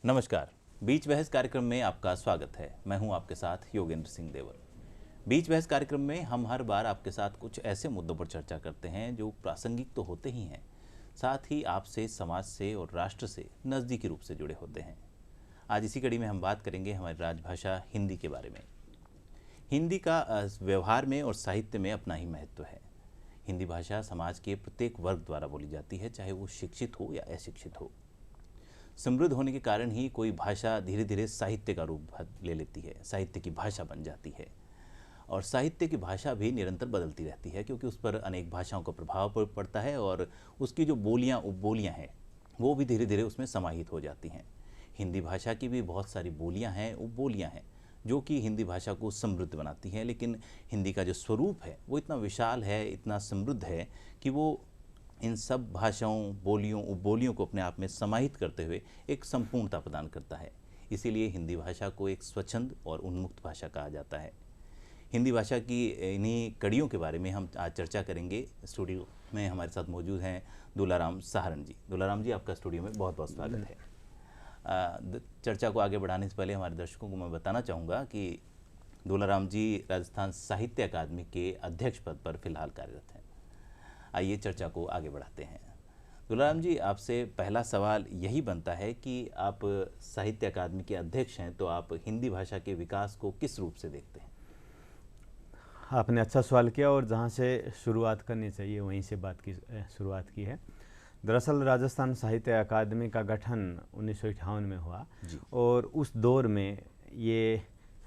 नमस्कार। बीच बहस कार्यक्रम में आपका स्वागत है। मैं हूं आपके साथ योगेंद्र सिंह देवर। बीच बहस कार्यक्रम में हम हर बार आपके साथ कुछ ऐसे मुद्दों पर चर्चा करते हैं जो प्रासंगिक तो होते ही हैं, साथ ही आपसे, समाज से और राष्ट्र से नज़दीकी रूप से जुड़े होते हैं। आज इसी कड़ी में हम बात करेंगे हमारी राजभाषा हिंदी के बारे में। हिंदी का व्यवहार में और साहित्य में अपना ही महत्व है। हिंदी भाषा समाज के प्रत्येक वर्ग द्वारा बोली जाती है, चाहे वो शिक्षित हो या अशिक्षित हो। समृद्ध होने के कारण ही कोई भाषा धीरे धीरे साहित्य का रूप ले लेती है, साहित्य की भाषा बन जाती है। और साहित्य की भाषा भी निरंतर बदलती रहती है, क्योंकि उस पर अनेक भाषाओं का प्रभाव पड़ता है और उसकी जो बोलियां उपबोलियां हैं वो भी धीरे धीरे उसमें समाहित हो जाती हैं। हिंदी भाषा की भी बहुत सारी बोलियां हैं, उपबोलियां हैं, जो कि हिंदी भाषा को समृद्ध बनाती हैं। लेकिन हिंदी का जो स्वरूप है वो इतना विशाल है, इतना समृद्ध है कि वो इन सब भाषाओं, बोलियों, उपबोलियों को अपने आप में समाहित करते हुए एक संपूर्णता प्रदान करता है। इसीलिए हिंदी भाषा को एक स्वच्छंद और उन्मुक्त भाषा कहा जाता है। हिंदी भाषा की इन्हीं कड़ियों के बारे में हम आज चर्चा करेंगे। स्टूडियो में हमारे साथ मौजूद हैं दुलाराम सहारण जी। दुलाराम जी, आपका स्टूडियो में बहुत बहुत स्वागत है। चर्चा को आगे बढ़ाने से पहले हमारे दर्शकों को मैं बताना चाहूँगा कि दुलाराम जी राजस्थान साहित्य अकादमी के अध्यक्ष पद पर फिलहाल कार्यरत हैं। आइए चर्चा को आगे बढ़ाते हैं। दुलाराम जी, आपसे पहला सवाल यही बनता है कि आप साहित्य अकादमी के अध्यक्ष हैं, तो आप हिंदी भाषा के विकास को किस रूप से देखते हैं? आपने अच्छा सवाल किया और जहाँ से शुरुआत करनी चाहिए वहीं से बात की शुरुआत की है। दरअसल राजस्थान साहित्य अकादमी का गठन 1958 में हुआ और उस दौर में ये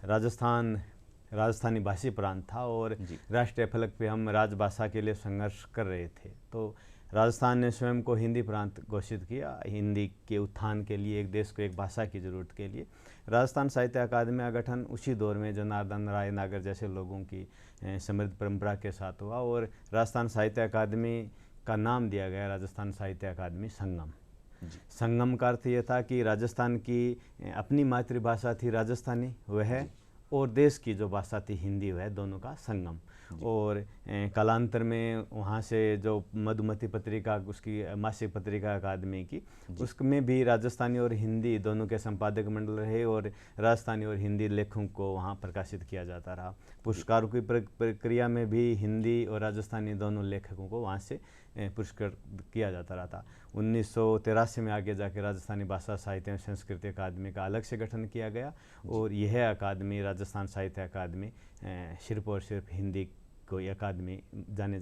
राजस्थानी भाषी प्रांत था और राष्ट्रीय फलक पे हम राजभाषा के लिए संघर्ष कर रहे थे। तो राजस्थान ने स्वयं को हिंदी प्रांत घोषित किया, हिंदी के उत्थान के लिए, एक देश को एक भाषा की ज़रूरत के लिए। राजस्थान साहित्य अकादमी का गठन उसी दौर में जनार्दन राय नागर जैसे लोगों की समृद्ध परंपरा के साथ हुआ और राजस्थान साहित्य अकादमी का नाम दिया गया राजस्थान साहित्य अकादमी संगम। संगम का अर्थ ये था कि राजस्थान की अपनी मातृभाषा थी राजस्थानी, वह और देश की जो भाषा थी हिंदी, वह दोनों का संगम। और कालांतर में वहाँ से जो मधुमती पत्रिका, उसकी मासिक पत्रिका अकादमी की, उसमें भी राजस्थानी और हिंदी दोनों के संपादक मंडल रहे और राजस्थानी और हिंदी लेखों को वहाँ प्रकाशित किया जाता रहा। पुरस्कारों की प्रक्रिया में भी हिंदी और राजस्थानी दोनों लेखकों को वहाँ से पुरस्कृत किया जाता रहा था। 1983 में आगे जाके राजस्थानी भाषा साहित्य एवं संस्कृति अकादमी का अलग से गठन किया गया और यह अकादमी राजस्थान साहित्य अकादमी सिर्फ और सिर्फ हिंदी को अकादमी माने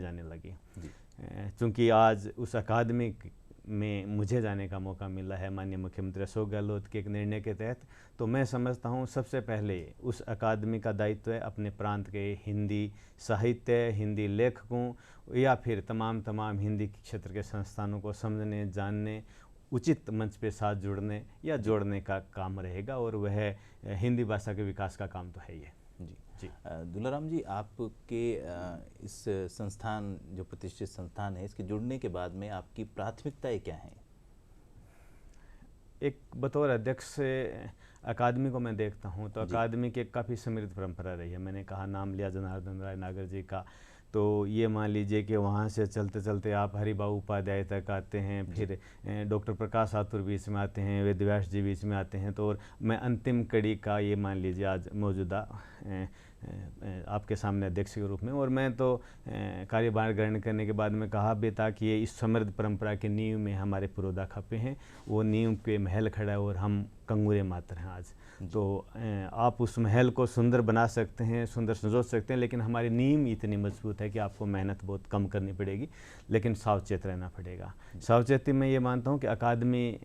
जाने लगी। चूँकि आज उस अकादमी में मुझे जाने का मौका मिला है माननीय मुख्यमंत्री अशोक गहलोत के एक निर्णय के तहत, तो मैं समझता हूँ सबसे पहले उस अकादमी का दायित्व है अपने प्रांत के हिंदी साहित्य, हिंदी लेखकों या फिर तमाम हिंदी क्षेत्र के संस्थानों को समझने, जानने, उचित मंच पे साथ जुड़ने या जोड़ने का काम रहेगा और वह हिंदी भाषा के विकास का काम तो है ये। जी दुलाराम जी, आपके इस संस्थान, जो प्रतिष्ठित संस्थान है, इसके जुड़ने के बाद में आपकी प्राथमिकताएं क्या हैं? एक बतौर अध्यक्ष अकादमी को मैं देखता हूँ तो अकादमी की काफ़ी समृद्ध परंपरा रही है। मैंने कहा, नाम लिया जनार्दन राय नागर जी का, तो ये मान लीजिए कि वहाँ से चलते चलते आप हरिबाबू उपाध्याय तक आते हैं, फिर डॉक्टर प्रकाश आतुर बीच में आते हैं, वेद व्यास जी बीच में आते हैं, तो और मैं अंतिम कड़ी का ये मान लीजिए आज मौजूदा आपके सामने अध्यक्ष के रूप में। और मैं तो कार्यभार ग्रहण करने के बाद में कहा भी था कि ये इस समृद्ध परंपरा के नींव में हमारे पुरोधा खपे हैं, वो नींव पे महल खड़ा है और हम कंगूरे मात्र हैं आज। तो आप उस महल को सुंदर बना सकते हैं, सुंदर संजो सकते हैं, लेकिन हमारी नींव इतनी मजबूत है कि आपको मेहनत बहुत कम करनी पड़ेगी, लेकिन सावचेत रहना पड़ेगा। सावचेती में ये मानता हूँ कि अकादमी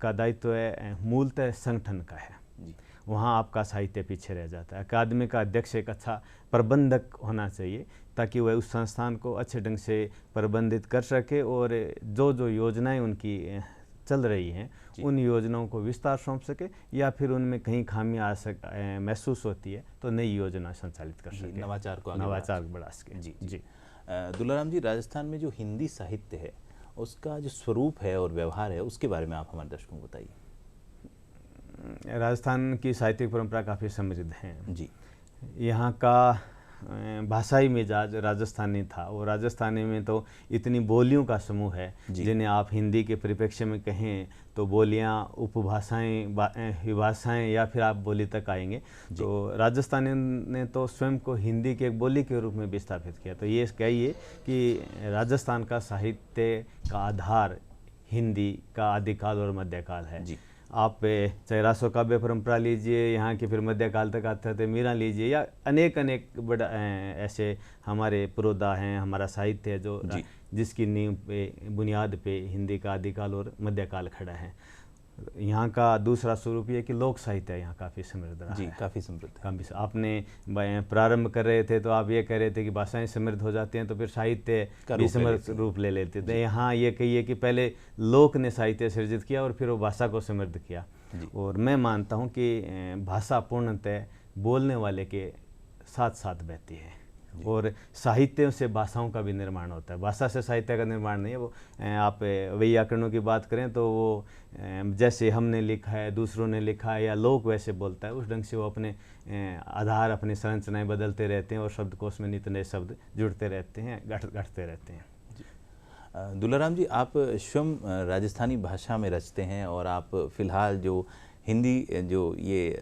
का दायित्व है मूलतः संगठन का है, वहाँ आपका साहित्य पीछे रह जाता है। अकादमी का अध्यक्ष एक अच्छा प्रबंधक होना चाहिए ताकि वह उस संस्थान को अच्छे ढंग से प्रबंधित कर सके और जो योजनाएं उनकी चल रही हैं उन योजनाओं को विस्तार सौंप सके या फिर उनमें कहीं खामियां महसूस होती है तो नई योजना संचालित कर सके, नवाचार को बढ़ा सके। जी दुलाराम जी, राजस्थान में जो हिंदी साहित्य है उसका जो स्वरूप है और व्यवहार है, उसके बारे में आप हमारे दर्शकों को बताइए। राजस्थान की साहित्यिक परंपरा काफ़ी समृद्ध है। जी, यहाँ का भाषाई मिजाज राजस्थानी था। और राजस्थानी में तो इतनी बोलियों का समूह है जिन्हें आप हिंदी के परिप्रेक्ष्य में कहें तो बोलियां, उपभाषाएं, विभाषाएं या फिर आप बोली तक आएंगे। तो राजस्थानी ने तो स्वयं को हिंदी के एक बोली के रूप में भी स्थापित किया। तो ये कहिए कि राजस्थान का साहित्य का आधार हिंदी का आदिकाल और मध्यकाल है। आप चाहे रासो काव्य परंपरा लीजिए, यहाँ के फिर मध्यकाल तक आते थे मीरा लीजिए, या अनेक बड़ा ऐसे हमारे पुरोधा हैं, हमारा साहित्य है जो जिसकी नींव पे, बुनियाद पे हिंदी का आदिकाल और मध्यकाल खड़ा है। यहाँ का दूसरा स्वरूप ये कि लोक साहित्य यहाँ काफ़ी समृद्ध रहा है। काफ़ी समृद्ध। आपने प्रारंभ कर रहे थे तो आप ये कह रहे थे कि भाषाएं समृद्ध हो जाती हैं तो फिर साहित्य भी समृद्ध रूप ले लेते थे। यहाँ ये कहिए कि पहले लोक ने साहित्य सृजित किया और फिर वो भाषा को समृद्ध किया। और मैं मानता हूँ कि भाषा पूर्णतः बोलने वाले के साथ साथ बहती है और साहित्यों से भाषाओं का भी निर्माण होता है। भाषा से साहित्य का निर्माण नहीं है। वो आप व्याकरणों की बात करें तो वो जैसे हमने लिखा है, दूसरों ने लिखा है या लोग वैसे बोलता है, उस ढंग से वो अपने आधार, अपनी संरचनाएं बदलते रहते हैं और शब्दकोश में नित नए शब्द जुड़ते रहते हैं, घटते रहते हैं। दुलाराम जी, आप स्वयं राजस्थानी भाषा में रचते हैं और आप फिलहाल जो हिंदी जो ये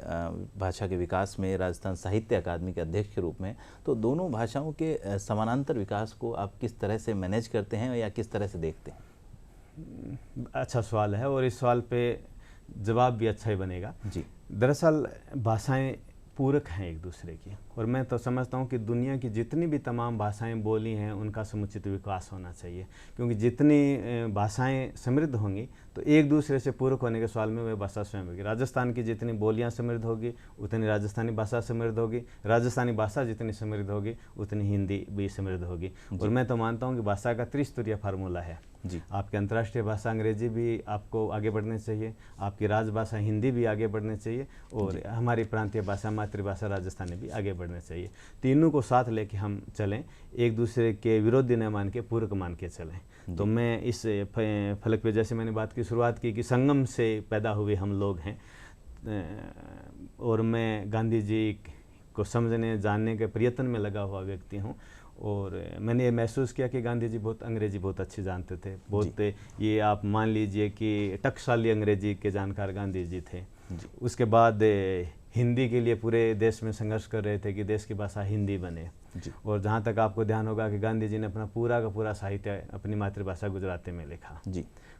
भाषा के विकास में राजस्थान साहित्य अकादमी के अध्यक्ष के रूप में, तो दोनों भाषाओं के समानांतर विकास को आप किस तरह से मैनेज करते हैं या किस तरह से देखते हैं? अच्छा सवाल है और इस सवाल पे जवाब भी अच्छा ही बनेगा। दरअसल भाषाएं पूरक हैं एक दूसरे की, और मैं तो समझता हूँ कि दुनिया की जितनी भी तमाम भाषाएं बोली हैं उनका समुचित विकास होना चाहिए, क्योंकि जितनी भाषाएं समृद्ध होंगी तो एक दूसरे से पूरक होने के सवाल में वह भाषा स्वयं होगी। राजस्थान की जितनी बोलियां समृद्ध होगी उतनी राजस्थानी भाषा समृद्ध होगी, राजस्थानी भाषा जितनी समृद्ध होगी उतनी हिंदी भी समृद्ध होगी। और मैं तो मानता हूँ कि भाषा का त्रिस्तरीय फार्मूला है। आपकी अंतर्राष्ट्रीय भाषा अंग्रेजी भी आपको आगे बढ़नी चाहिए, आपकी राजभाषा हिंदी भी आगे बढ़नी चाहिए, और हमारी प्रांतीय भाषा मातृभाषा राजस्थानी भी आगे बढ़नी चाहिए। तीनों को साथ लेके हम चलें, एक दूसरे के विरोधी न मान के पूरक मान के चलें। तो मैं इस फलक पे जैसे मैंने बात की शुरुआत की कि संगम से पैदा हुए हम लोग हैं, और मैं गांधी जी को समझने जानने के प्रयत्न में लगा हुआ व्यक्ति हूँ। और मैंने ये महसूस किया कि गांधी जी अंग्रेजी बहुत अच्छी जानते थे, बहुत ये आप मान लीजिए कि टकसाली अंग्रेजी के जानकार गांधी जी थे। उसके बाद हिंदी के लिए पूरे देश में संघर्ष कर रहे थे कि देश की भाषा हिंदी बने। और जहाँ तक आपको ध्यान होगा कि गांधी जी ने अपना पूरा का पूरा साहित्य अपनी मातृभाषा गुजराती में लिखा।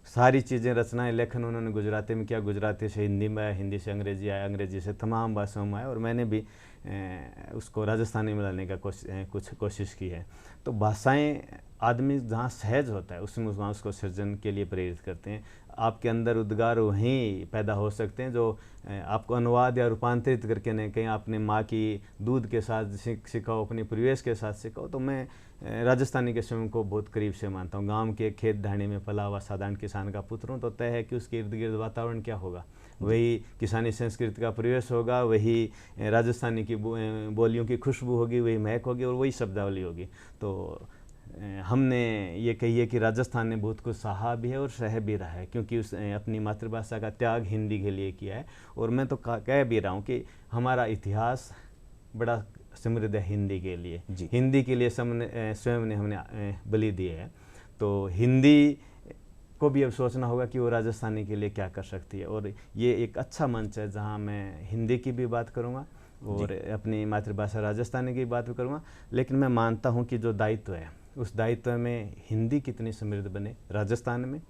सारी चीज़ें, रचनाएं, लेखन उन्होंने गुजराती में किया। गुजराती से हिंदी में आया, हिंदी से अंग्रेजी आया, अंग्रेजी से तमाम भाषाओं में आया, और मैंने भी उसको राजस्थानी में लाने का कुछ कोशिश की है। तो भाषाएं आदमी जहाँ सहज होता है उसमें वहाँ उसको सृजन के लिए प्रेरित करते हैं। आपके अंदर उद्गार वहीं पैदा हो सकते हैं जो आपको अनुवाद या रूपांतरित करके नहीं, कहीं आपने माँ की दूध के साथ सिखाओ, अपने परिवेश के साथ सिखाओ। तो मैं राजस्थानी के स्वयं को बहुत करीब से मानता हूँ। गांव के खेत धाणी में पला हुआ साधारण किसान का पुत्र हूँ, तो तय है कि उसके इर्द गिर्द वातावरण क्या होगा, वही किसानी संस्कृति का परिवेश होगा, वही राजस्थानी की बोलियों की खुशबू होगी, वही महक होगी और वही शब्दावली होगी। तो हमने ये कहिए कि राजस्थान ने बहुत कुछ सहा भी है और सह भी रहा है, क्योंकि उस अपनी मातृभाषा का त्याग हिंदी के लिए किया है। और मैं तो कह भी रहा हूँ कि हमारा इतिहास बड़ा समृद्ध है हिंदी के लिए। हिंदी के लिए स्वयं ने हमने बलि दी है। तो हिंदी को भी अब सोचना होगा कि वो राजस्थानी के लिए क्या कर सकती है, और ये एक अच्छा मंच है जहाँ मैं हिंदी की भी बात करूँगा और अपनी मातृभाषा राजस्थानी की बात भी करूँगा। लेकिन मैं मानता हूँ कि जो दायित्व है उस दायित्व में हिंदी कितनी समृद्ध बने राजस्थान में,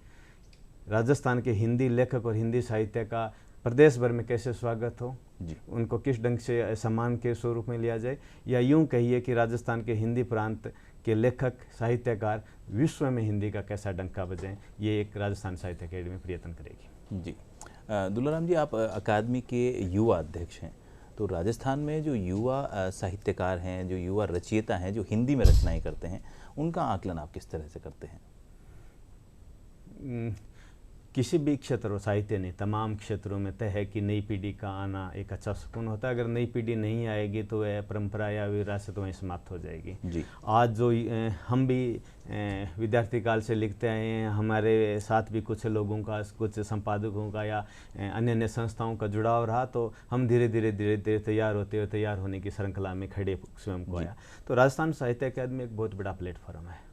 राजस्थान के हिंदी लेखक और हिंदी साहित्य का प्रदेश भर में कैसे स्वागत हो, उनको किस ढंग से सम्मान के स्वरूप में लिया जाए, या यूँ कहिए कि राजस्थान के हिंदी प्रांत के लेखक साहित्यकार विश्व में हिंदी का कैसा डंका बजाएं, ये एक राजस्थान साहित्य अकेडमी प्रयत्न करेगी। दुलाराम जी, आप अकादमी के युवा अध्यक्ष हैं, तो राजस्थान में जो युवा साहित्यकार हैं, जो युवा रचयिता हैं, जो हिंदी में रचनाएं करते हैं, उनका आकलन आप किस तरह से करते हैं? किसी भी क्षेत्र हो, साहित्य नहीं, तमाम क्षेत्रों में तय है कि नई पीढ़ी का आना एक अच्छा सुकून होता है। अगर नई पीढ़ी नहीं आएगी तो वह परंपरा या विरासत वहीं समाप्त हो जाएगी जी। आज जो हम भी विद्यार्थी काल से लिखते आए हैं, हमारे साथ भी कुछ लोगों का, कुछ संपादकों का या अन्य अन्य संस्थाओं का जुड़ाव रहा, तो हम धीरे धीरे तैयार होने की श्रृंखला में खड़े स्वयं को आया। तो राजस्थान साहित्य अकादमी एक बहुत बड़ा प्लेटफॉर्म है,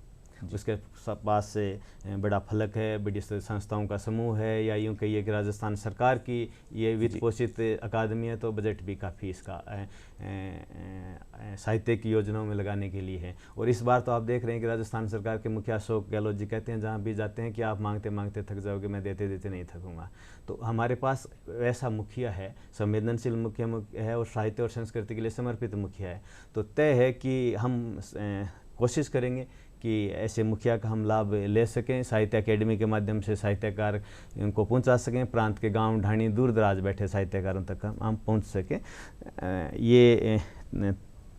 उसके पास से बड़ा फलक है, बड़ी संस्थाओं का समूह है, या यूँ कहिए कि राजस्थान सरकार की ये वित्त पोषित अकादमी है, तो बजट भी काफ़ी इसका साहित्य की योजनाओं में लगाने के लिए है। और इस बार तो आप देख रहे हैं कि राजस्थान सरकार के मुखिया अशोक गहलोत जी कहते हैं जहाँ भी जाते हैं कि आप मांगते मांगते थक जाओगे, मैं देते देते नहीं थकूंगा। तो हमारे पास वैसा मुखिया है, संवेदनशील मुखिया है और साहित्य और संस्कृति के लिए समर्पित मुखिया है। तो तय है कि हम कोशिश करेंगे कि ऐसे मुखिया का हम लाभ ले सकें, साहित्य अकेडमी के माध्यम से साहित्यकार इनको पहुंचा सकें, प्रांत के गांव ढाणी दूर दराज बैठे साहित्यकारों तक हम पहुंच सकें। ये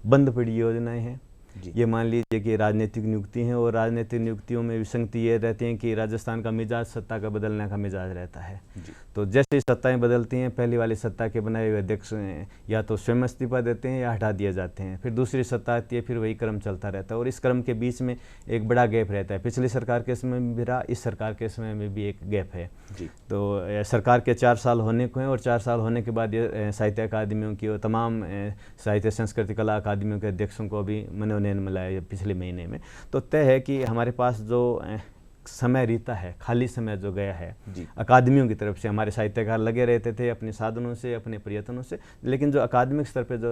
बंद पड़ी योजनाएं हैं। ये मान लीजिए कि राजनीतिक नियुक्ति हैं, और राजनीतिक नियुक्तियों में विसंगति ये रहती है कि राजस्थान का मिजाज सत्ता का बदलने का मिजाज रहता है। तो जैसे सत्ताएं बदलती हैं, पहली वाली सत्ता के बनाए हुए अध्यक्ष या तो स्वयं इस्तीफा देते हैं या हटा दिए जाते हैं, फिर दूसरी सत्ता आती है, फिर वही क्रम चलता रहता है, और इस क्रम के बीच में एक बड़ा गैप रहता है। पिछली सरकार के समय में भी रहा, इस सरकार के समय में भी एक गैप है जी। तो सरकार के 4 साल होने को हैं, और 4 साल होने के बाद ये साहित्य अकादमियों की और तमाम साहित्य संस्कृति कला अकादमियों के अध्यक्षों को भी मनोनयन मिला है पिछले महीने में। तो तय है कि हमारे पास जो समय रीता है, खाली समय जो गया है अकादमियों की तरफ से, हमारे साहित्यकार लगे रहते थे अपने साधनों से, अपने प्रयत्नों से, लेकिन जो अकादमिक स्तर पे जो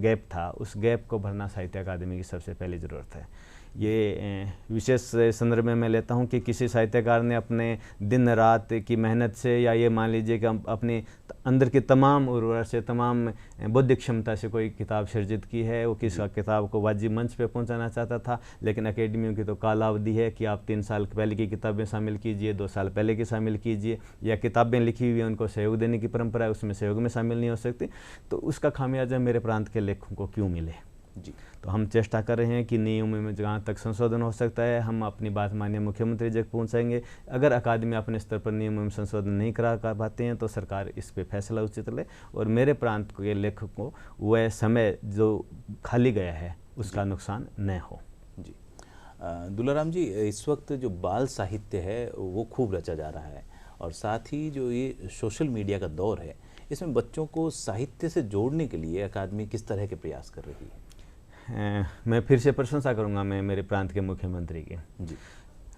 गैप था, उस गैप को भरना साहित्य अकादमी की सबसे पहली ज़रूरत है। ये विशेष संदर्भ में मैं लेता हूँ कि किसी साहित्यकार ने अपने दिन रात की मेहनत से, या ये मान लीजिए कि अपने अंदर की तमाम उर्वरता से, तमाम बौद्धिक क्षमता से कोई किताब सृजित की है, वो किस किताब को वाजिब मंच पे पहुंचाना चाहता था, लेकिन अकेडमियों की तो कालावधि है कि आप 3 साल पहले की किताबें शामिल कीजिए, 2 साल पहले की शामिल कीजिए, या किताबें लिखी हुई हैं उनको सहयोग देने की परंपरा है, उसमें सहयोग में शामिल नहीं हो सकती। तो उसका खामियाजा मेरे प्रांत के लेखकों को क्यों मिले जी। तो हम चेष्टा कर रहे हैं कि नियमों में जहाँ तक संशोधन हो सकता है हम अपनी बात माननीय मुख्यमंत्री जी तक पहुँचाएंगे। अगर अकादमी अपने स्तर पर नियमों में संशोधन नहीं करा पाते हैं तो सरकार इस पे फैसला उचित ले, और मेरे प्रांत के लेखकों को वह समय जो खाली गया है उसका नुकसान न हो जी। दुलाराम जी, इस वक्त जो बाल साहित्य है वो खूब रचा जा रहा है, और साथ ही जो ये सोशल मीडिया का दौर है, इसमें बच्चों को साहित्य से जोड़ने के लिए अकादमी किस तरह के प्रयास कर रही है? मैं फिर से प्रशंसा करूंगा मैं मेरे प्रांत के मुख्यमंत्री की जी।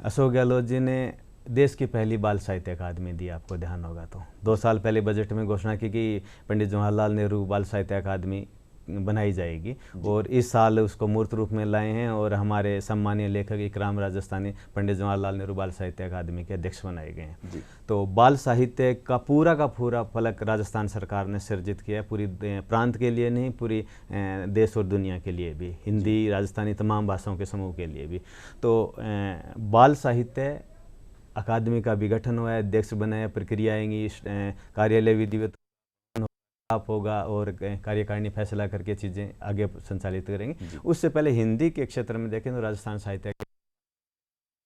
अशोक गहलोत जी ने देश की पहली बाल साहित्य अकादमी दी, आपको ध्यान होगा तो 2 साल पहले बजट में घोषणा की कि पंडित जवाहरलाल नेहरू बाल साहित्य अकादमी बनाई जाएगी, और इस साल उसको मूर्त रूप में लाए हैं, और हमारे सम्मानीय लेखक इकराम राजस्थानी पंडित जवाहरलाल नेहरू बाल साहित्य अकादमी के अध्यक्ष बनाए गए हैं। तो बाल साहित्य का पूरा फलक राजस्थान सरकार ने सृजित किया है, पूरी प्रांत के लिए नहीं, पूरी देश और दुनिया के लिए भी, हिंदी राजस्थानी तमाम भाषाओं के समूह के लिए भी। तो बाल साहित्य अकादमी का भी गठन हुआ है, अध्यक्ष बनाया, प्रक्रिया आएंगी, कार्यालय विधिवत होगा, और कार्यकारिणी फैसला करके चीज़ें आगे संचालित करेंगे। उससे पहले हिंदी के क्षेत्र में देखें तो राजस्थान साहित्य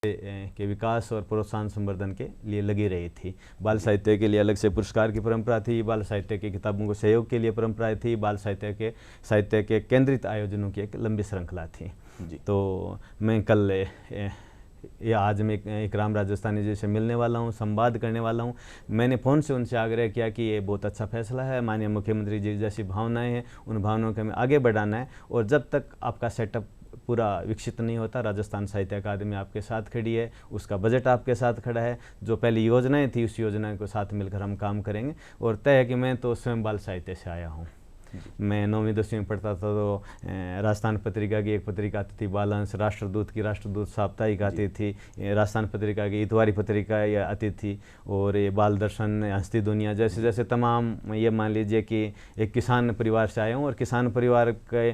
के विकास और प्रोत्साहन संवर्धन के लिए लगी रही थी। बाल साहित्य के लिए अलग से पुरस्कार की परंपरा थी, बाल साहित्य की किताबों को सहयोग के लिए परंपराएं थी, बाल साहित्य के केंद्रित आयोजनों की एक लंबी श्रृंखला थी। तो मैं कल या आज मैं इकराम राजस्थानी जी से मिलने वाला हूँ, संवाद करने वाला हूँ। मैंने फ़ोन से उनसे आग्रह किया कि ये बहुत अच्छा फैसला है, माननीय मुख्यमंत्री जी जैसी भावनाएं हैं उन भावनाओं को हमें आगे बढ़ाना है, और जब तक आपका सेटअप पूरा विकसित नहीं होता, राजस्थान साहित्य अकादमी आपके साथ खड़ी है, उसका बजट आपके साथ खड़ा है, जो पहली योजनाएं थी उस योजना को साथ मिलकर हम काम करेंगे। और तय है कि मैं तो स्वयं बाल साहित्य से आया हूँ। मैं 9वीं 10वीं में पढ़ता था तो राजस्थान पत्रिका की एक पत्रिका आती थी बालहंस, राष्ट्रदूत की राष्ट्रदूत साप्ताहिक आती थी, राजस्थान पत्रिका की इतवारी पत्रिका ये आती थी, और ये बाल दर्शन, हंसती दुनिया, जैसे जैसे तमाम, ये मान लीजिए कि एक किसान परिवार से आया हूँ, और किसान परिवार के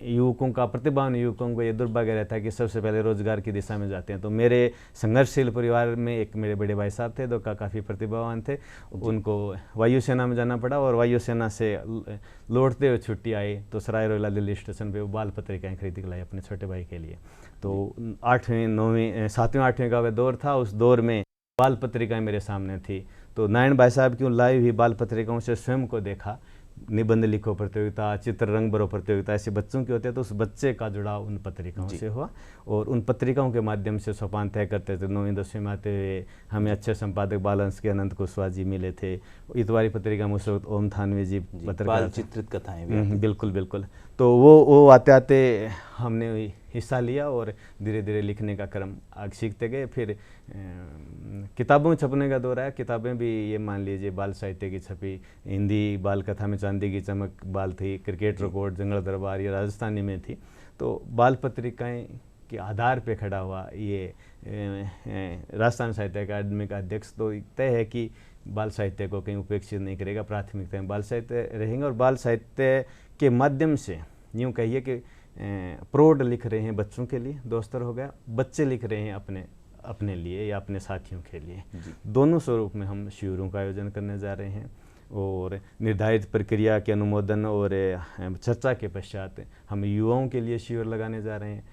युवकों का, प्रतिभावान युवकों को ये दुर्भाग्य रहता है कि सबसे पहले रोजगार की दिशा में जाते हैं। तो मेरे संघर्षशील परिवार में एक मेरे बड़े भाई साहब थे जो काफ़ी प्रतिभावान थे, उनको वायुसेना में जाना पड़ा, और वायुसेना से लौटते हुए छुट्टी आई तो सराय रोहिला दिल्ली स्टेशन पे वो बाल पत्रिकाएं खरीद के लाई अपने छोटे भाई के लिए। तो 8वीं 9वीं 7वीं 8वीं का वह दौर था, उस दौर में बाल पत्रिकाएं मेरे सामने थी, तो नारायण भाई साहब की लाइव ही बाल पत्रिकाओं से स्वयं को देखा। निबंध लिखो प्रतियोगिता, चित्र रंग भरो प्रतियोगिता ऐसे बच्चों के होते हैं, तो उस बच्चे का जुड़ाव उन पत्रिकाओं से हुआ और उन पत्रिकाओं के माध्यम से सोपान तय करते थे। 9वीं 10वीं में आते हुए हमें अच्छे संपादक बालहंस के अनंत कुशवाहा जी मिले थे। इतवारी पत्रिका में उस वक्त ओम थानवी जी पत्रकार, चित्रित कथाएं भी बिल्कुल बिल्कुल। तो वो आते आते हमने हिस्सा लिया और धीरे धीरे लिखने का क्रम आगे सीखते गए। फिर किताबों में छपने का दौर आया। किताबें भी ये मान लीजिए बाल साहित्य की छपी, हिंदी बाल कथा में चांदी की चमक बाल थी, क्रिकेट रिकॉर्ड, जंगल दरबार ये राजस्थानी में थी। तो बाल पत्रिकाएं के आधार पे खड़ा हुआ ये राजस्थान साहित्य अकादमी का अध्यक्ष तो तय है कि बाल साहित्य को कहीं उपेक्षित नहीं करेगा, प्राथमिकता में बाल साहित्य रहेंगे। और बाल साहित्य के माध्यम से यूँ कहिए कि प्रौढ़ लिख रहे हैं बच्चों के लिए, दोस्तर हो गया, बच्चे लिख रहे हैं अपने लिए या अपने साथियों के लिए। दोनों स्वरूप में हम शिविरों का आयोजन करने जा रहे हैं और निर्धारित प्रक्रिया के अनुमोदन और चर्चा के पश्चात हम युवाओं के लिए शिविर लगाने जा रहे हैं।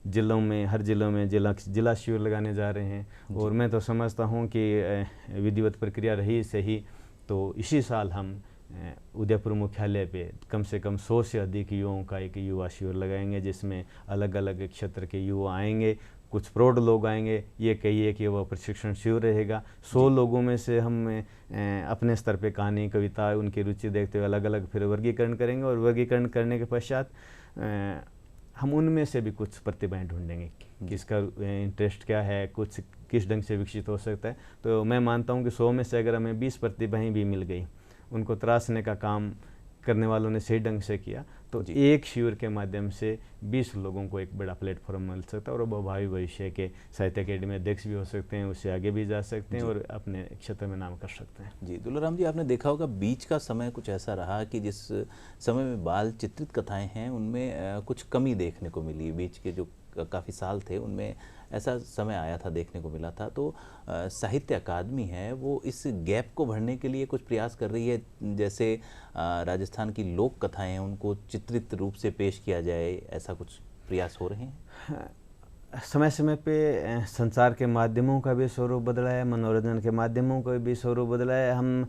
जिलों में, हर जिलों में जिला शिविर लगाने जा रहे हैं। और मैं तो समझता हूँ कि विधिवत प्रक्रिया रही सही तो इसी साल हम उदयपुर मुख्यालय पे कम से कम 100 से अधिक युवाओं का एक युवा शिविर लगाएंगे, जिसमें अलग अलग क्षेत्र के युवा आएंगे, कुछ प्रौढ़ लोग आएंगे। ये कहिए कि वह प्रशिक्षण शिविर रहेगा। 100 लोगों में से हम अपने स्तर पे कहानी, कविता, उनकी रुचि देखते हुए अलग अलग फिर वर्गीकरण करेंगे और वर्गीकरण करने के पश्चात हम उनमें से भी कुछ प्रतिभाएं ढूंढेंगे, किसका इंटरेस्ट क्या है, कुछ किस ढंग से विकसित हो सकता है। तो मैं मानता हूँ कि 100 में से अगर हमें 20 प्रतिभाएं भी मिल गई, उनको तराशने का काम करने वालों ने सही ढंग से किया, तो एक शिविर के माध्यम से 20 लोगों को एक बड़ा प्लेटफॉर्म मिल सकता है और वो भावी भविष्य के साहित्य अकेडमी अध्यक्ष भी हो सकते हैं, उससे आगे भी जा सकते हैं और अपने क्षेत्र में नाम कर सकते हैं। जी दुलाराम जी, आपने देखा होगा बीच का समय कुछ ऐसा रहा कि जिस समय में बाल चित्रित कथाएं हैं उनमें कुछ कमी देखने को मिली। बीच के जो काफ़ी साल थे उनमें ऐसा समय आया था, देखने को मिला था। तो साहित्य अकादमी है वो इस गैप को भरने के लिए कुछ प्रयास कर रही है, जैसे राजस्थान की लोक कथाएं हैं उनको चित्रित रूप से पेश किया जाए, ऐसा कुछ प्रयास हो रहे हैं? समय समय पे संचार के माध्यमों का भी स्वरूप बदला है, मनोरंजन के माध्यमों का भी स्वरूप बदला है। हम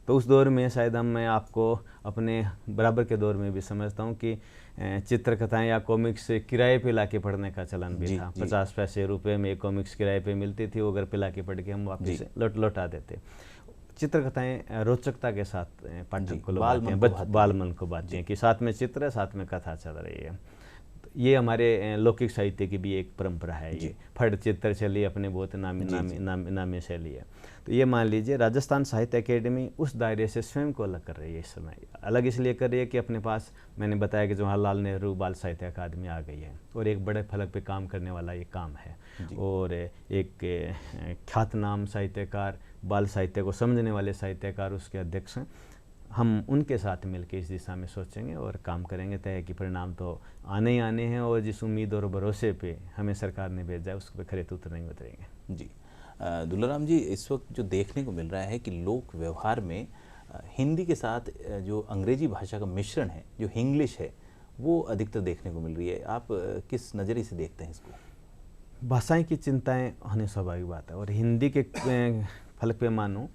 तो उस दौर में शायद मैं आपको अपने बराबर के दौर में भी समझता हूँ कि चित्रकथाएं या कॉमिक्स किराए पे लाके पढ़ने का चलन भी था। 50 पैसे रुपए में एक कॉमिक्स किराए पे मिलती थी, वो घर पे लाके पढ़ के हम वापस लौटा देते। चित्रकथाएं रोचकता के साथ पाठक को लुभाती हैं, बाल मन को बांधती हैं कि साथ में चित्र है, साथ में कथा चल रही है। ये हमारे लौकिक साहित्य की भी एक परंपरा है। ये फट चित्र शैली अपने बहुत नामी शैली है। तो ये मान लीजिए राजस्थान साहित्य अकेडमी उस दायरे से स्वयं को अलग कर रही है। इस समय अलग इसलिए कर रही है कि अपने पास मैंने बताया कि जवाहरलाल नेहरू बाल साहित्य अकादमी आ गई है और एक बड़े फलक पे काम करने वाला ये काम है। और एक ख्यातनाम साहित्यकार, बाल साहित्य को समझने वाले साहित्यकार उसके अध्यक्ष हैं। हम उनके साथ मिलकर इस दिशा में सोचेंगे और काम करेंगे। तय कि परिणाम तो आने ही आने हैं और जिस उम्मीद और भरोसे पे हमें सरकार ने भेजा है उस पर खरे उतरेंगे। जी दुलाराम जी, इस वक्त जो देखने को मिल रहा है कि लोक व्यवहार में हिंदी के साथ जो अंग्रेजी भाषा का मिश्रण है, जो हिंग्लिश है, वो अधिकतर देखने को मिल रही है। आप किस नज़रिए से देखते हैं इसको? भाषाएं की चिंताएं होनी स्वाभाविक बात है और हिंदी के फलक पे मानो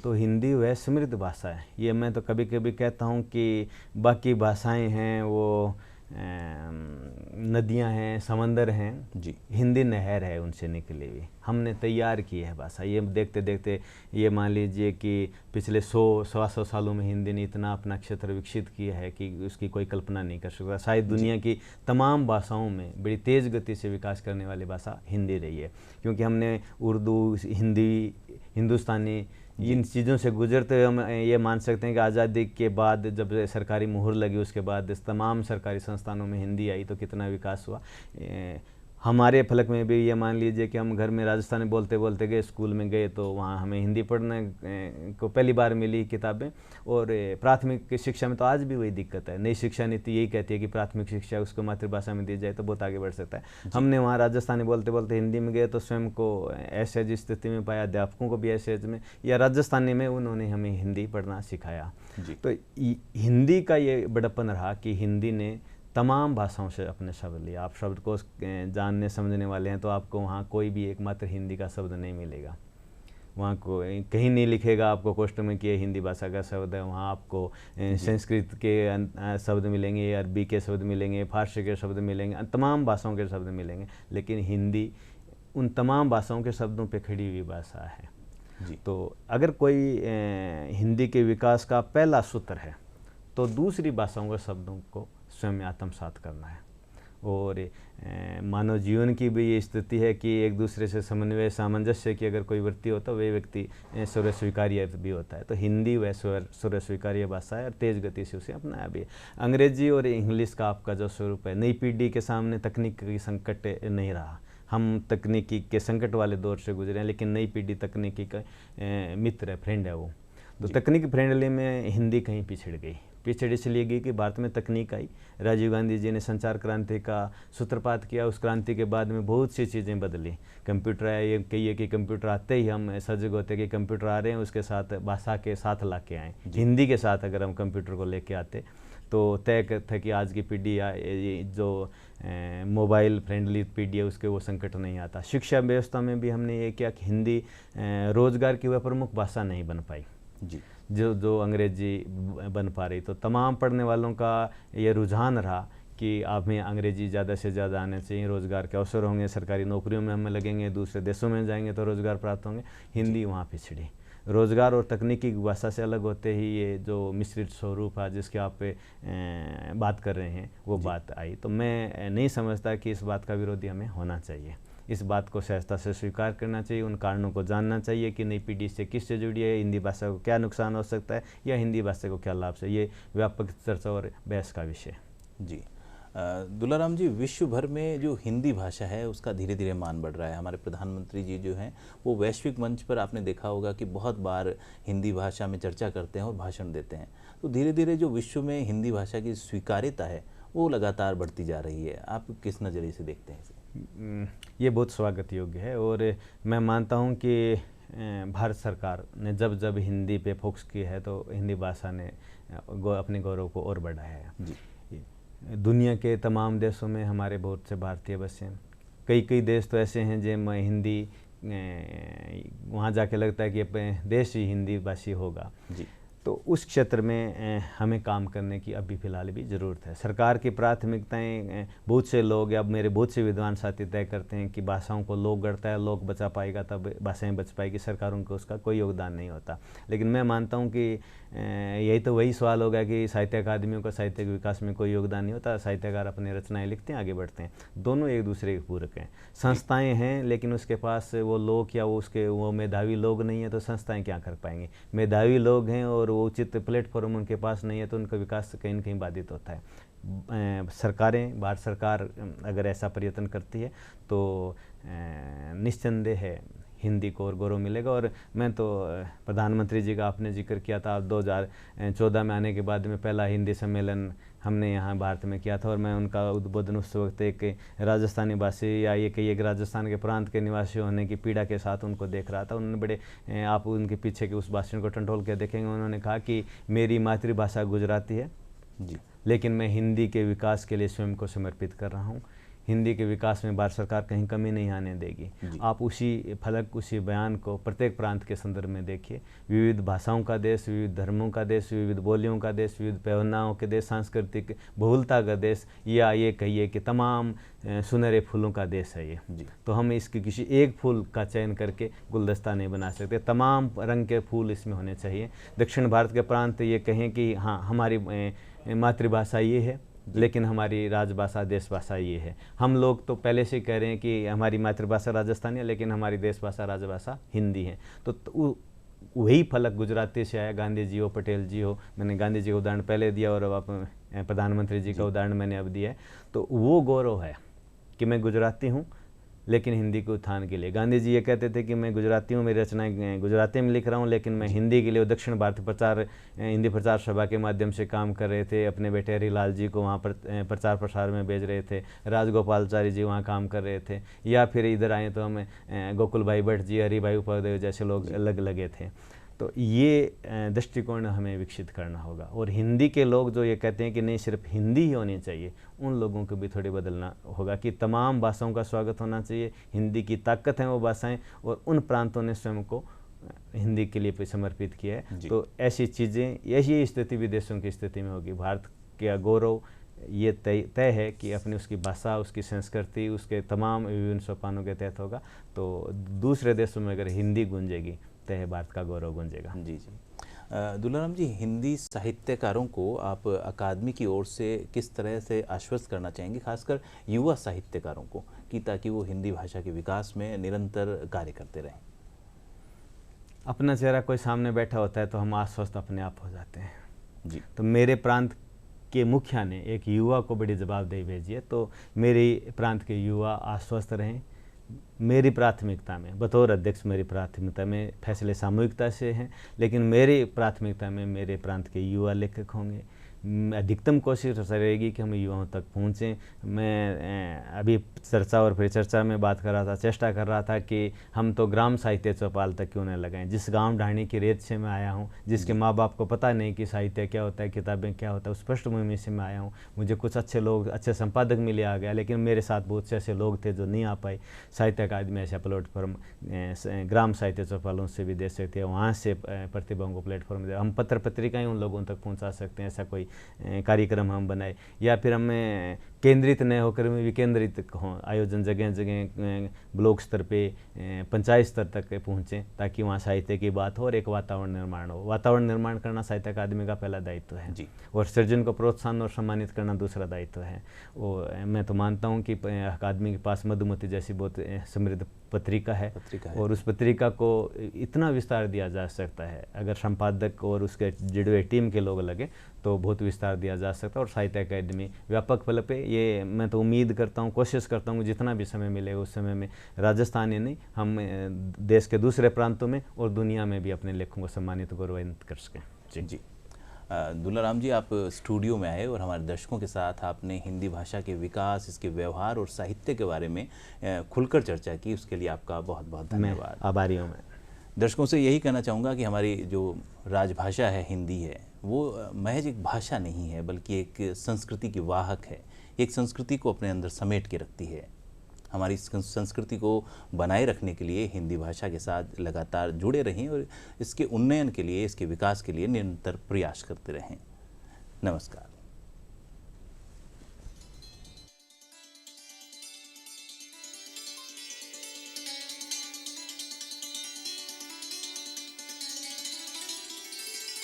तो हिंदी वह समृद्ध भाषा है। ये मैं तो कभी कभी कहता हूँ कि बाकी भाषाएं हैं वो नदियाँ हैं, समंदर हैं जी, हिंदी नहर है उनसे निकली हुई। हमने तैयार की है भाषा। ये देखते देखते ये मान लीजिए कि पिछले 100-125 सालों में हिंदी ने इतना अपना क्षेत्र विकसित किया है कि उसकी कोई कल्पना नहीं कर सकता। शायद दुनिया की तमाम भाषाओं में बड़ी तेज़ गति से विकास करने वाली भाषा हिंदी रही है, क्योंकि हमने उर्दू, हिंदी, हिंदुस्तानी इन चीज़ों से गुजरते हुए हम ये मान सकते हैं कि आज़ादी के बाद जब सरकारी मुहर लगी उसके बाद तमाम सरकारी संस्थानों में हिंदी आई तो कितना विकास हुआ। हमारे फलक में भी ये मान लीजिए कि हम घर में राजस्थानी बोलते बोलते गए, स्कूल में गए तो वहाँ हमें हिंदी पढ़ने को पहली बार मिली किताबें। और प्राथमिक शिक्षा में तो आज भी वही दिक्कत है। नई शिक्षा नीति यही कहती है कि प्राथमिक शिक्षा उसको मातृभाषा में दी जाए तो बहुत आगे बढ़ सकता है। हमने वहाँ राजस्थानी बोलते बोलते हिंदी में गए तो स्वयं को असहज स्थिति में पाया, अध्यापकों को भी असहज में, या राजस्थानी में उन्होंने हमें हिंदी पढ़ना सिखाया। तो हिंदी का ये बड़प्पन रहा कि हिंदी ने तमाम भाषाओं से अपने शब्द लिए। आप शब्द को जानने समझने वाले हैं तो आपको वहाँ कोई भी एकमात्र हिंदी का शब्द नहीं मिलेगा। वहाँ को कहीं नहीं लिखेगा आपको कोष्ठक में कि ये हिंदी भाषा का शब्द है। वहाँ आपको संस्कृत के शब्द मिलेंगे, अरबी के शब्द मिलेंगे, फारसी के शब्द मिलेंगे, तमाम भाषाओं के शब्द मिलेंगे, लेकिन हिंदी उन तमाम भाषाओं के शब्दों पे खड़ी हुई भाषा है जी। तो अगर कोई हिंदी के विकास का पहला सूत्र है तो दूसरी भाषाओं के शब्दों को स्वयं आत्मसात करना है। और मानव जीवन की भी ये स्थिति है कि एक दूसरे से समन्वय सामंजस्य की अगर कोई वृत्ति होता है, वे व्यक्ति सर्व स्वीकार्य भी होता है। तो हिंदी वह सर्व स्वीकार्य भाषा है और तेज़ गति से उसे अपनाया भी है। अंग्रेजी और इंग्लिश का आपका जो स्वरूप है, नई पीढ़ी के सामने तकनीक की संकट नहीं रहा। हम तकनीकी के संकट वाले दौर से गुजरे हैं, लेकिन नई पीढ़ी तकनीकी का मित्र है, फ्रेंड है वो। तो तकनीक फ्रेंडली में हिंदी कहीं पिछड़ गई। पिछड़ इसलिए गई कि भारत में तकनीक आई, राजीव गांधी जी ने संचार क्रांति का सूत्रपात किया। उस क्रांति के बाद में बहुत सी चीज़ें बदली। कंप्यूटर आया, ये कहिए कि कंप्यूटर आते ही हम सजग होते कि कंप्यूटर आ रहे हैं, उसके साथ भाषा के साथ ला के आएँ। हिंदी के साथ अगर हम कंप्यूटर को लेके आते तो तय था कि आज की पीढ़ी जो मोबाइल फ्रेंडली पीढ़ी है उसके वो संकट नहीं आता। शिक्षा व्यवस्था में भी हमने ये किया कि हिंदी रोजगार की वह प्रमुख भाषा नहीं बन पाई जी, जो अंग्रेजी बन पा रही। तो तमाम पढ़ने वालों का ये रुझान रहा कि आप में अंग्रेजी ज़्यादा से ज़्यादा आने चाहिए, रोज़गार के अवसर होंगे, सरकारी नौकरियों में हमें लगेंगे, दूसरे देशों में जाएंगे तो रोज़गार प्राप्त होंगे। हिंदी वहाँ पिछड़ी। रोज़गार और तकनीकी भाषा से अलग होते ही ये जो मिश्रित स्वरूप है जिसके आप पे बात कर रहे हैं वो बात आई। तो मैं नहीं समझता कि इस बात का विरोधी हमें होना चाहिए। इस बात को सहजता से स्वीकार करना चाहिए, उन कारणों को जानना चाहिए कि नई पीढ़ी से किससे जुड़ी है, हिंदी भाषा को क्या नुकसान हो सकता है या हिंदी भाषा को क्या लाभ से। ये व्यापक चर्चा और बहस का विषय जी। दुलाराम जी, विश्व भर में जो हिंदी भाषा है उसका धीरे धीरे मान बढ़ रहा है। हमारे प्रधानमंत्री जी जो हैं वो वैश्विक मंच पर आपने देखा होगा कि बहुत बार हिंदी भाषा में चर्चा करते हैं और भाषण देते हैं। तो धीरे धीरे जो विश्व में हिंदी भाषा की स्वीकार्यता है वो लगातार बढ़ती जा रही है। आप किस नज़रिए से देखते हैं इसे? ये बहुत स्वागत योग्य है और मैं मानता हूँ कि भारत सरकार ने जब जब हिंदी पे फोकस किया है तो हिंदी भाषा ने अपने गौरव को और बढ़ाया है जी। दुनिया के तमाम देशों में हमारे बहुत से भारतीय बसे हैं। कई देश तो ऐसे हैं जिनमें हिंदी वहाँ जाके लगता है कि अपने देश ही हिंदी भाषी होगा जी। तो उस क्षेत्र में हमें काम करने की अभी फ़िलहाल भी ज़रूरत है। सरकार की प्राथमिकताएं बहुत से लोग या मेरे बहुत से विद्वान साथी तय करते हैं कि भाषाओं को लोग गढ़ता है, लोग बचा पाएगा तब भाषाएं बच पाएगी, सरकारों को उसका कोई योगदान नहीं होता। लेकिन मैं मानता हूं कि यही तो वही सवाल होगा कि साहित्य अकादमियों का साहित्य के विकास में कोई योगदान नहीं होता। साहित्यकार अपनी रचनाएँ लिखते हैं, आगे बढ़ते हैं, दोनों एक दूसरे के पूरक हैं। संस्थाएँ हैं लेकिन उसके पास वो लोग या वो मेधावी लोग नहीं है तो संस्थाएँ क्या कर पाएंगी। मेधावी लोग हैं और वो उचित प्लेटफॉर्म उनके पास नहीं है तो उनका विकास कहीं न कहीं बाधित होता है। सरकारें, भारत सरकार अगर ऐसा प्रयत्न करती है तो निस्संदेह है हिंदी को और गौरव मिलेगा। और मैं तो प्रधानमंत्री जी का आपने जिक्र किया था, 2014 में आने के बाद में पहला हिंदी सम्मेलन हमने यहाँ भारत में किया था और मैं उनका उद्बोधन उस वक्त एक राजस्थानी भाषी या ये कई एक राजस्थान के प्रांत के निवासी होने की पीड़ा के साथ उनको देख रहा था। उन्होंने बड़े आप उनके पीछे के उस भाषण को टंटोल के देखेंगे, उन्होंने कहा कि मेरी मातृभाषा गुजराती है जी, लेकिन मैं हिंदी के विकास के लिए स्वयं को समर्पित कर रहा हूँ। हिंदी के विकास में भारत सरकार कहीं कमी नहीं आने देगी। आप उसी फलक, उसी बयान को प्रत्येक प्रांत के संदर्भ में देखिए। विविध भाषाओं का देश, विविध धर्मों का देश, विविध बोलियों का देश, विविध पहनावों के देश, सांस्कृतिक बहुलता का देश, या ये कहिए कि तमाम सुनहरे फूलों का देश है ये जी। तो हम इसके किसी एक फूल का चयन करके गुलदस्ता नहीं बना सकते, तमाम रंग के फूल इसमें होने चाहिए। दक्षिण भारत के प्रांत ये कहें कि हाँ हमारी मातृभाषा ये है लेकिन हमारी राजभाषा देशभाषा ये है। हम लोग तो पहले से कह रहे हैं कि हमारी मातृभाषा राजस्थानी है लेकिन हमारी देशभाषा राजभाषा हिंदी है। तो वही फलक गुजराती से आया, गांधी जी हो, पटेल जी हो, मैंने गांधी जी का उदाहरण पहले दिया और अब प्रधानमंत्री जी का उदाहरण मैंने अब दिया है। तो वो गौरव है कि मैं गुजराती हूँ लेकिन हिंदी के उत्थान के लिए। गांधी जी ये कहते थे कि मैं गुजराती हूँ, मेरी रचनाएं गुजराती में लिख रहा हूँ, लेकिन मैं हिंदी के लिए दक्षिण भारत हिंदी प्रचार सभा के माध्यम से काम कर रहे थे। अपने बेटे हरिलाल जी को वहाँ पर प्रचार प्रसार में भेज रहे थे, राजगोपालचारी जी वहाँ काम कर रहे थे, या फिर इधर आए तो हमें गोकुल भाई भट्ट जी, हरिभाई उपाध्याय जैसे लोग अलग लगे थे। तो ये दृष्टिकोण हमें विकसित करना होगा। और हिंदी के लोग जो ये कहते हैं कि नहीं सिर्फ हिंदी ही होनी चाहिए, उन लोगों को भी थोड़ी बदलना होगा कि तमाम भाषाओं का स्वागत होना चाहिए। हिंदी की ताकत है वो भाषाएं, और उन प्रांतों ने स्वयं को हिंदी के लिए समर्पित किया है। जी। तो ऐसी चीज़ें, यही स्थिति विदेशों की स्थिति में होगी। भारत का गौरव ये तय है कि अपनी उसकी भाषा, उसकी संस्कृति, उसके तमाम विभिन्न सोपानों के तहत होगा। तो दूसरे देशों में अगर हिंदी गूंजेगी तय है भारत का गौरव गूंजेगा। जी जी। दुलाराम जी, हिंदी साहित्यकारों को आप अकादमी की ओर से किस तरह से आश्वस्त करना चाहेंगे, खासकर युवा साहित्यकारों को, कि ताकि वो हिंदी भाषा के विकास में निरंतर कार्य करते रहें? अपना चेहरा कोई सामने बैठा होता है तो हम आश्वस्त अपने आप हो जाते हैं जी। तो मेरे प्रांत के मुखिया ने एक युवा को बड़ी जवाबदेही भेजी है, तो मेरे प्रांत के युवा आश्वस्त रहें। मेरी प्राथमिकता में, बतौर अध्यक्ष मेरी प्राथमिकता में फैसले सामूहिकता से हैं, लेकिन मेरी प्राथमिकता में मेरे प्रांत के युवा लेखक होंगे। अधिकतम कोशिश रहेगी कि हम युवाओं तक पहुँचें। मैं अभी चर्चा और परिचर्चा में बात कर रहा था, चेष्टा कर रहा था कि हम तो ग्राम साहित्य चौपाल तक क्यों न लगाएं। जिस गांव ढाणी की रेत से मैं आया हूं, जिसके माँ बाप को पता नहीं कि साहित्य क्या होता है, किताबें क्या होता है, उस पृष्ठभूमि से मैं आया हूं। मुझे कुछ अच्छे लोग, अच्छे संपादक मिले आ गया, लेकिन मेरे साथ बहुत से ऐसे लोग थे जो नहीं आ पाए। साहित्य अकादमी ऐसा प्लेटफॉर्म ग्राम साहित्य चौपालों से भी दे सकते हैं, वहाँ से प्रतिभाओं को प्लेटफॉर्म दे। हम पत्र पत्रिकाएँ उन लोगों तक पहुँचा सकते हैं, ऐसा कोई कार्यक्रम हम बनाए। या फिर हमें केंद्रित न होकर में विकेंद्रित हों, आयोजन जगह जगह ब्लॉक स्तर पे, पंचायत स्तर तक पहुँचें, ताकि वहाँ साहित्य की बात हो और एक वातावरण निर्माण हो। वातावरण निर्माण करना साहित्य अकादमी का पहला दायित्व है जी। और सृजन को प्रोत्साहन और सम्मानित करना दूसरा दायित्व है। और मैं तो मानता हूँ कि अकादमी के पास मधुमती जैसी बहुत समृद्ध पत्रिका है और उस पत्रिका को इतना विस्तार दिया जा सकता है, अगर संपादक और उसके जुड़े हुए टीम के लोग लगे तो बहुत विस्तार दिया जा सकता है। और साहित्य अकादमी व्यापक पल पे, ये मैं तो उम्मीद करता हूँ, कोशिश करता हूँ जितना भी समय मिलेगा उस समय में राजस्थान ही नहीं, हम देश के दूसरे प्रांतों में और दुनिया में भी अपने लेखों को सम्मानित गौरवान्वित कर सकें। जी जी। दुलाराम जी, आप स्टूडियो में आए और हमारे दर्शकों के साथ आपने हिंदी भाषा के विकास, इसके व्यवहार और साहित्य के बारे में खुलकर चर्चा की, उसके लिए आपका बहुत बहुत धन्यवाद। आभारी हूँ मैं। दर्शकों से यही कहना चाहूँगा कि हमारी जो राजभाषा है, हिंदी है, वो महज एक भाषा नहीं है, बल्कि एक संस्कृति की वाहक है। एक संस्कृति को अपने अंदर समेट के रखती है। हमारी संस्कृति को बनाए रखने के लिए हिंदी भाषा के साथ लगातार जुड़े रहें और इसके उन्नयन के लिए, इसके विकास के लिए निरंतर प्रयास करते रहें। नमस्कार।